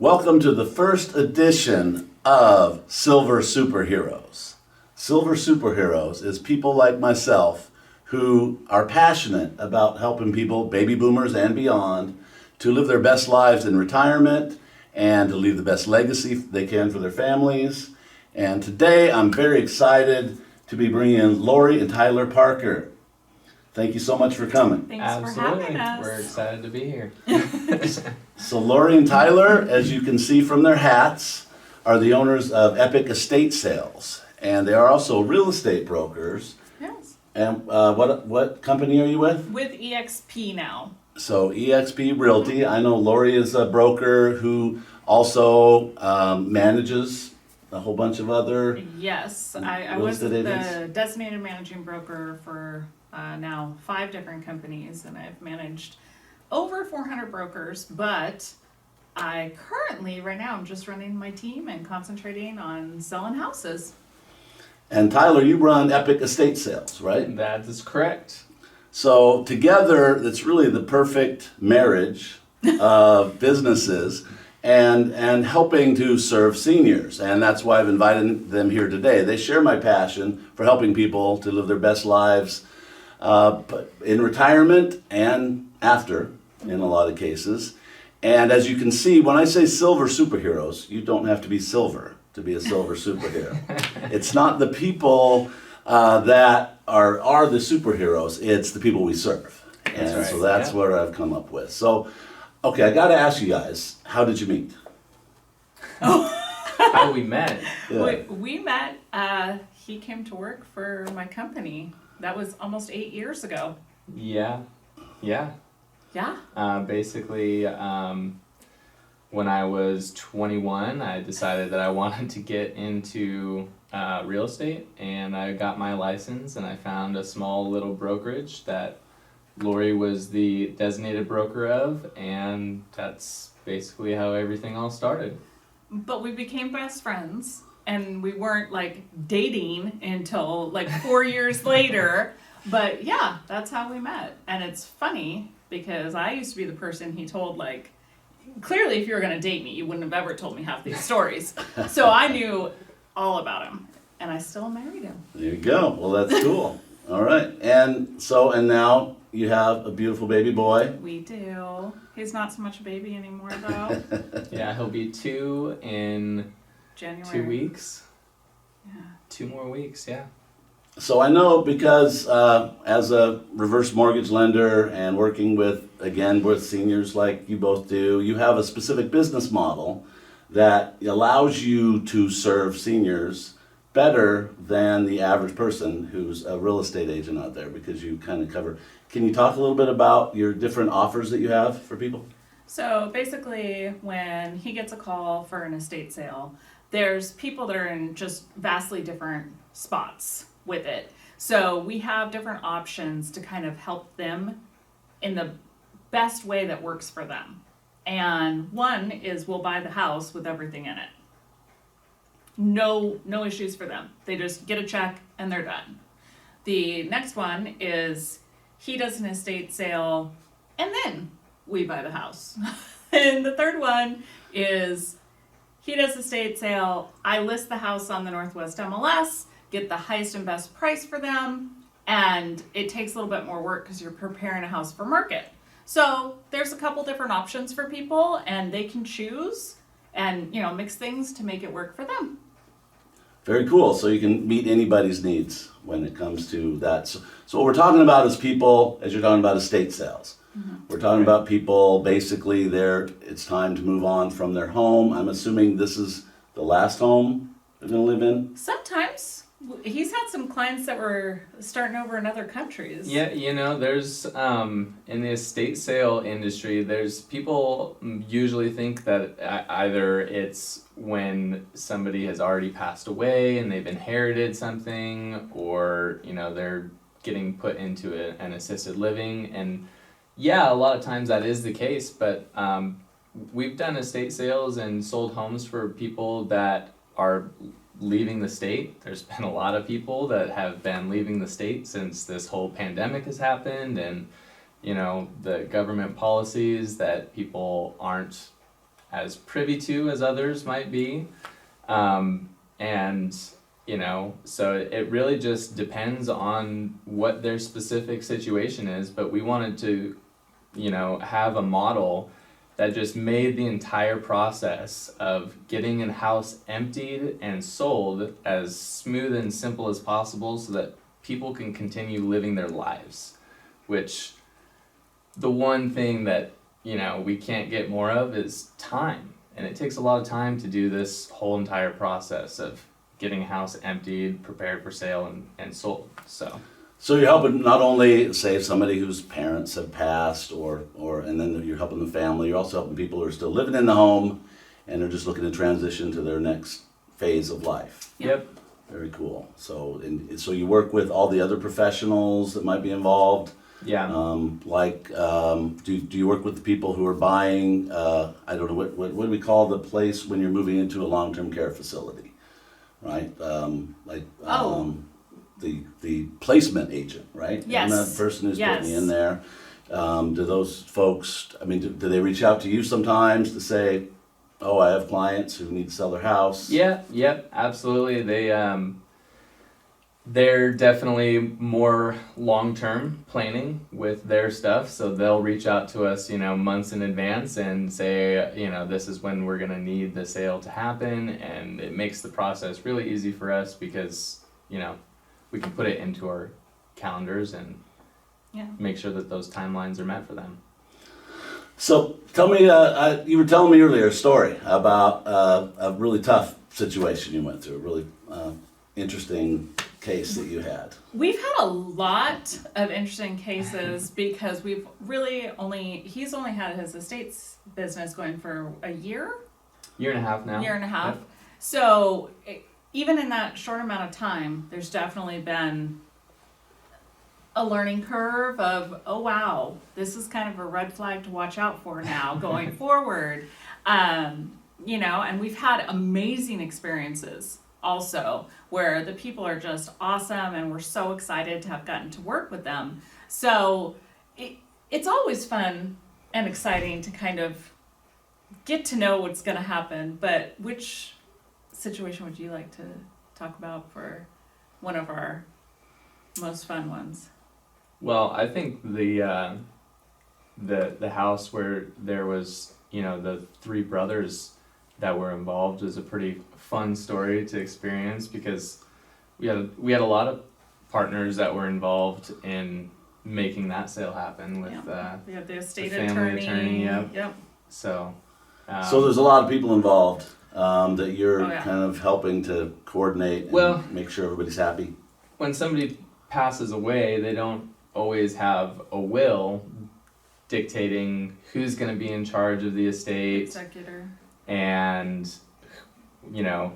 Welcome to the first edition of Silver Superheroes. Silver Superheroes is people like myself who are passionate about helping people, baby boomers and beyond, to live their best lives in retirement and to leave the best legacy they can for their families. And today I'm very excited to be bringing in Lori and Tyler Parker. Thank you so much for coming. Thanks for having us. We're excited to be here. So Lori and Tyler, as you can see from their hats, are the owners of Epic Estate Sales. And they are also real estate brokers. Yes. And what company are you with? With EXP now. So EXP Realty. I know Lori is a broker who also manages a whole bunch of other. Yes, I Real was estate the agents? designated managing broker for now 5 different companies, and I've managed over 400 brokers, but I currently, right now, I'm just running my team and concentrating on selling houses. And Tyler, you run Epic Estate Sales, right? That is correct. So together, it's really the perfect marriage of businesses and helping to serve seniors. And that's why I've invited them here today. They share my passion for helping people to live their best lives in retirement and after, in a lot of cases. And as you can see, when I say silver superheroes, you don't have to be silver to be a silver superhero. It's not the people that are the superheroes, it's the people we serve. And right, so that's yeah. what I've come up with. So, okay, I gotta ask you guys, how did you meet? How we met. Yeah. We met, he came to work for my company. That was almost 8 years ago. Yeah. Yeah? Basically, when I was 21, I decided that I wanted to get into real estate, and I got my license, and I found a small little brokerage that Lori was the designated broker of, and that's basically how everything all started. But we became best friends, and we weren't like dating until like 4 years later. But yeah, that's how we met. And it's funny because I used to be the person he told, like, clearly if you were going to date me, you wouldn't have ever told me half these stories. So I knew all about him, and I still married him. There you go. Well, that's cool. All right. And now you have a beautiful baby boy. We do. He's not so much a baby anymore, though. Yeah, he'll be 2 in January. 2 weeks. Yeah. 2 more weeks, yeah. So I know because as a reverse mortgage lender and working with seniors like you both do, you have a specific business model that allows you to serve seniors better than the average person who's a real estate agent out there, because you kind of cover. Can you talk a little bit about your different offers that you have for people? So basically, when he gets a call for an estate sale, there's people that are in just vastly different spots with it. So we have different options to kind of help them in the best way that works for them. And one is we'll buy the house with everything in it. No issues for them. They just get a check and they're done. The next one is he does an estate sale and then we buy the house. And the third one is he does a estate sale, I list the house on the Northwest MLS, get the highest and best price for them, and it takes a little bit more work because you're preparing a house for market. So there's a couple different options for people, and they can choose and mix things to make it work for them. Very cool. So you can meet anybody's needs when it comes to that. So what we're talking about is people, as you're talking about estate sales. Mm-hmm. We're talking about people, basically, it's time to move on from their home. I'm assuming this is the last home they're going to live in? Sometimes. He's had some clients that were starting over in other countries. Yeah, there's, in the estate sale industry, there's people usually think that either it's when somebody has already passed away and they've inherited something, or, they're getting put into an assisted living. And yeah, a lot of times that is the case, but we've done estate sales and sold homes for people that are leaving the state. There's been a lot of people that have been leaving the state since this whole pandemic has happened, and the government policies that people aren't as privy to as others might be. And, you know, so it really just depends on what their specific situation is, but we wanted to, you know, have a model that just made the entire process of getting a house emptied and sold as smooth and simple as possible so that people can continue living their lives, which the one thing that, you know, we can't get more of is time. And it takes a lot of time to do this whole entire process of getting a house emptied, prepared for sale, and sold. So you're helping not only, say, somebody whose parents have passed, or and then you're helping the family. You're also helping people who are still living in the home, and they're just looking to transition to their next phase of life. Yep. Very cool. So so you work with all the other professionals that might be involved. Yeah. Do you work with the people who are buying? I don't know what do we call the place when you're moving into a long-term care facility, right? The placement agent, right? Yes. And that person who's Yes. putting you in there. Do those folks? I mean, do they reach out to you sometimes to say, "Oh, I have clients who need to sell their house"? Yeah, yep, absolutely. They're definitely more long-term planning with their stuff, so they'll reach out to us, you know, months in advance and say, you know, this is when we're gonna need the sale to happen, and it makes the process really easy for us because, you know, we can put it into our calendars and Yeah. make sure that those timelines are met for them. So tell me, you were telling me earlier a story about a really tough situation you went through, a really interesting case that you had. We've had a lot of interesting cases because he's only had his estates business going for a year Year and a half now. and a half. Yep. So even in that short amount of time, there's definitely been a learning curve of, oh wow, this is kind of a red flag to watch out for now going forward. You know, and we've had amazing experiences also where the people are just awesome and we're so excited to have gotten to work with them. So it's always fun and exciting to kind of get to know what's going to happen. But which situation would you like to talk about for one of our most fun ones? Well, I think the house where there was, you know, the three brothers that were involved is a pretty fun story to experience because we had a lot of partners that were involved in making that sale happen with We have the estate the family attorney, Yep. so So there's a lot of people involved that you're Oh, yeah. kind of helping to coordinate and Well- make sure everybody's happy. when somebody passes away, they don't always have a will dictating who's going to be in charge of the estate Executor. and, you know,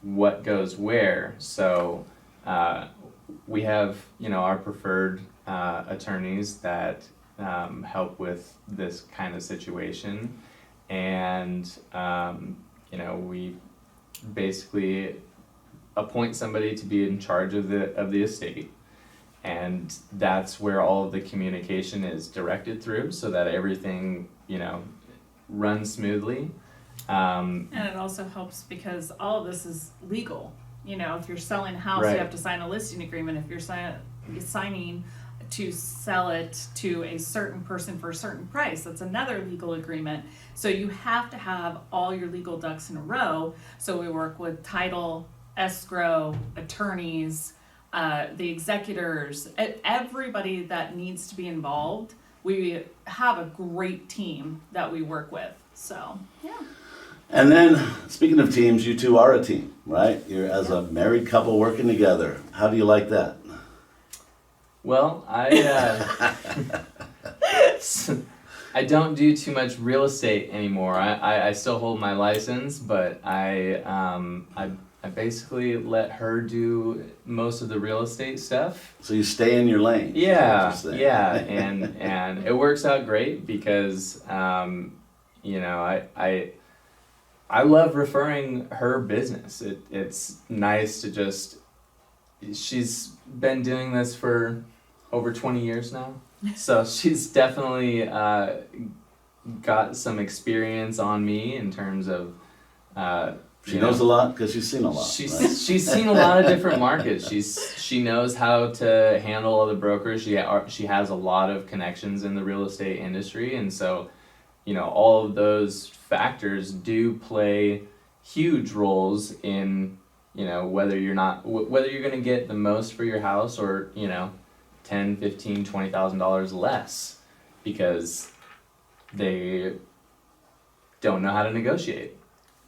what goes where. So we have, you know, our preferred attorneys that help with this kind of situation, and you know, we basically appoint somebody to be in charge of the estate, and that's where all of the communication is directed through, so that everything, you know, runs smoothly. And it also helps because all of this is legal. You know, if you're selling a house, Right. you have to sign a listing agreement. If you're signing to sell it to a certain person for a certain price, that's another legal agreement. So you have to have all your legal ducks in a row. So we work with title, escrow, attorneys, the executors, everybody that needs to be involved. We have a great team that we work with. So, yeah. And then, speaking of teams, you two are a team, right? You're as a married couple working together. How do you like that? Well, I don't do too much real estate anymore. I still hold my license, but I basically let her do most of the real estate stuff. So you stay in your lane. Yeah, is what you're saying. yeah, and it works out great because you know, I love referring her business. It's nice to just. She's been doing this for over 20 years now, so she's definitely got some experience on me in terms of She knows a lot because she's seen a lot. She's right? she's seen a lot of different markets. She knows how to handle other brokers. She has a lot of connections in the real estate industry, and so, all of those factors do play huge roles in, whether you're going to get the most for your house or, $10, $15, $20,000 less, because they don't know how to negotiate.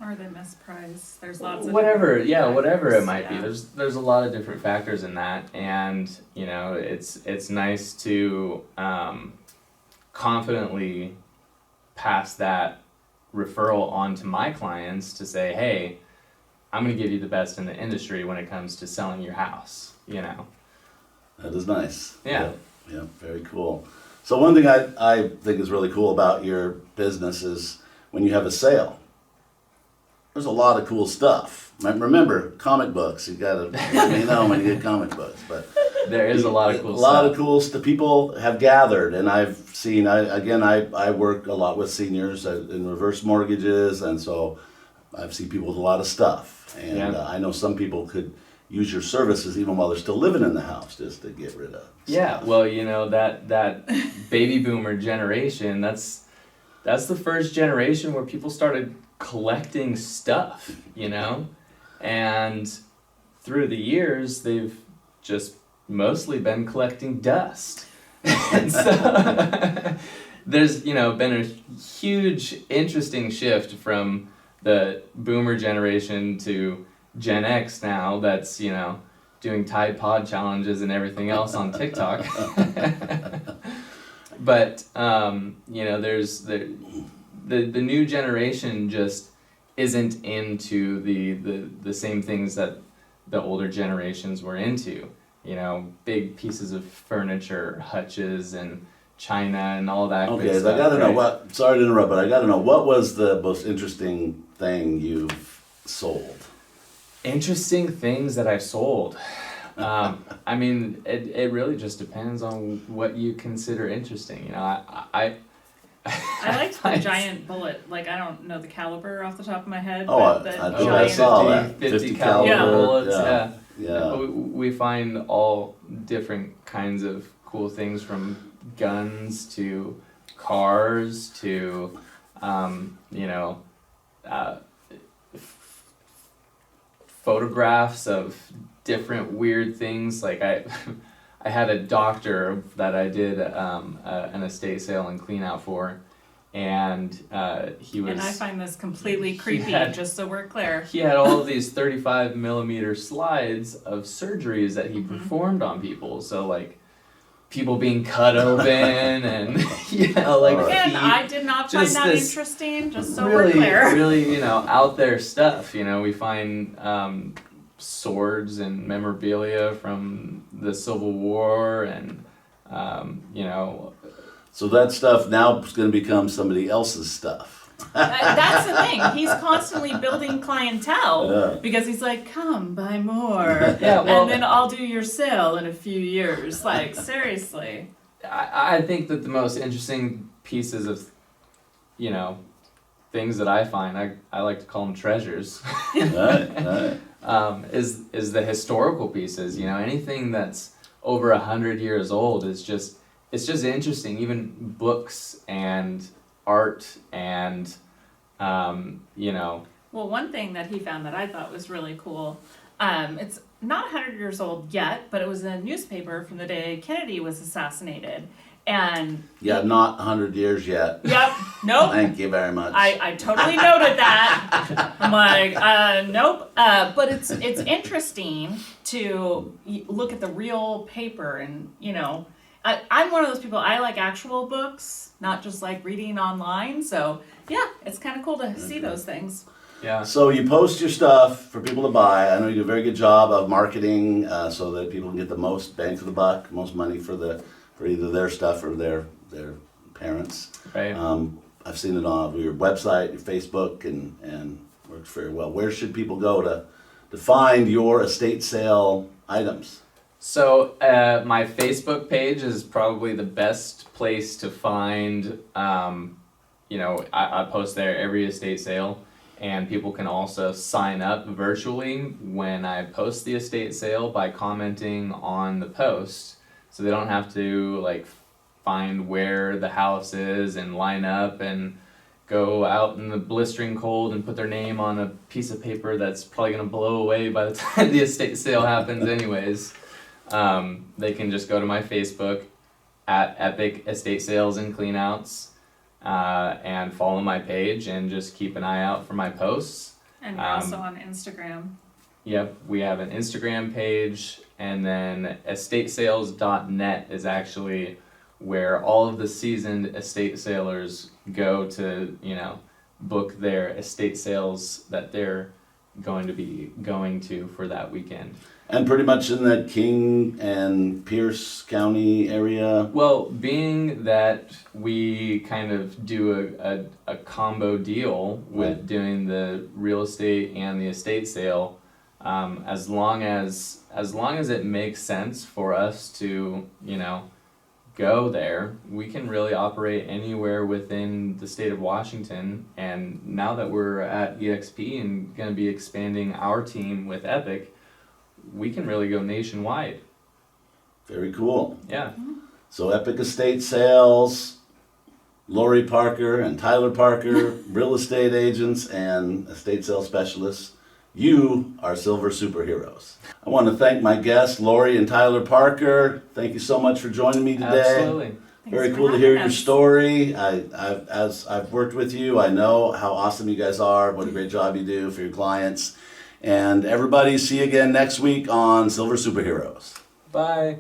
Or they misprice. There's lots of Whatever factors, it might be. There's a lot of different factors in that, and it's nice to confidently pass that referral on to my clients to say, hey, I'm going to give you the best in the industry when it comes to selling your house. That is nice. Yeah. Yeah, very cool. So one thing I think is really cool about your business is when you have a sale, there's a lot of cool stuff. Remember, comic books. You gotta let me know when you get comic books. But There is a lot of cool a stuff. lot of cool stuff. People have gathered, and I've seen. I work a lot with seniors in reverse mortgages, and so I've seen people with a lot of stuff. And Yeah. I know some people could use your services even while they're still living in the house, just to get rid of. Yeah, stuff. well, that baby boomer generation, that's the first generation where people started collecting stuff, and through the years they've just mostly been collecting dust. And so there's been a huge interesting shift from the boomer generation to Gen X now that's doing Tide Pod challenges and everything else on TikTok. But there's the new generation just isn't into the same things that the older generations were into. Big pieces of furniture, hutches and china and all that Okay, good so stuff. I gotta know right? what. Sorry to interrupt, but I gotta know what was the most interesting thing you've sold. Interesting things that I've sold. I mean, it really just depends on what you consider interesting. I I liked the find- giant bullet. Like, I don't know the caliber off the top of my head, Oh, but the I think I giant. saw that. 50 caliber. caliber Yeah. bullets. Yeah. Yeah. We find all different kinds of cool things, from guns to cars to, photographs of different weird things. Like I had a doctor that I did an estate sale and clean out for, and he was. And I find this completely creepy, had- just so we're clear. He had all of these 35 millimeter slides of surgeries that he Mm-hmm. performed on people. So like people being cut open and like Alright. Again, feet. I did not find just that this interesting, just so we're really, clear. really, out there stuff. We find swords and memorabilia from the Civil War, and So that stuff now is going to become somebody else's stuff. That's the thing. He's constantly building clientele Yeah. because he's like, come buy more. Yeah, well- and then I'll do your sale in a few years. Like, seriously. I think that the most interesting pieces of, things that I find, I like to call them treasures. Right. Is the historical pieces. Anything that's over 100 years old is just, it's just interesting. Even books and art and Well, one thing that he found that I thought was really cool, it's not 100 years old yet, but it was a newspaper from the day Kennedy was assassinated. And Yeah, not 100 years yet. yep, nope. Thank you very much. I totally noted that. I'm like, nope. But it's interesting to look at the real paper, and I'm one of those people. I like actual books, not just like reading online. So yeah, it's kind of cool to see those things. yeah. So you post your stuff for people to buy. I know you do a very good job of marketing so that people can get the most bang for the buck, most money for either their stuff or their parents. Right. I've seen it on your website, your Facebook, and works very well. Where should people go to find your estate sale items? So my Facebook page is probably the best place to find I post there every estate sale, and people can also sign up virtually when I post the estate sale by commenting on the post, so they don't have to like find where the house is and line up and go out in the blistering cold and put their name on a piece of paper that's probably gonna blow away by the time the estate sale happens anyways. They can just go to my Facebook at Epic Estate Sales and Cleanouts, and follow my page and just keep an eye out for my posts. And you're also on Instagram. Yep, we have an Instagram page, and then estatesales.net is actually where all of the seasoned estate sailors go to, book their estate sales that they're going to be going to for that weekend. And pretty much in that King and Pierce County area. Well, being that we kind of do a combo deal with doing the real estate and the estate sale, as long as it makes sense for us to, go there, we can really operate anywhere within the state of Washington. And now that we're at EXP and going to be expanding our team with Epic, we can really go nationwide. Very cool. Yeah. So Epic Estate Sales, Lori Parker and Tyler Parker, real estate agents and estate sales specialists. You are silver superheroes. I want to thank my guests, Lori and Tyler Parker. Thank you so much for joining me today. Absolutely. Very Thanks cool for to hear having your us. story. As I've worked with you, I know how awesome you guys are, what a great job you do for your clients. And everybody, see you again next week on Silver Superheroes. Bye.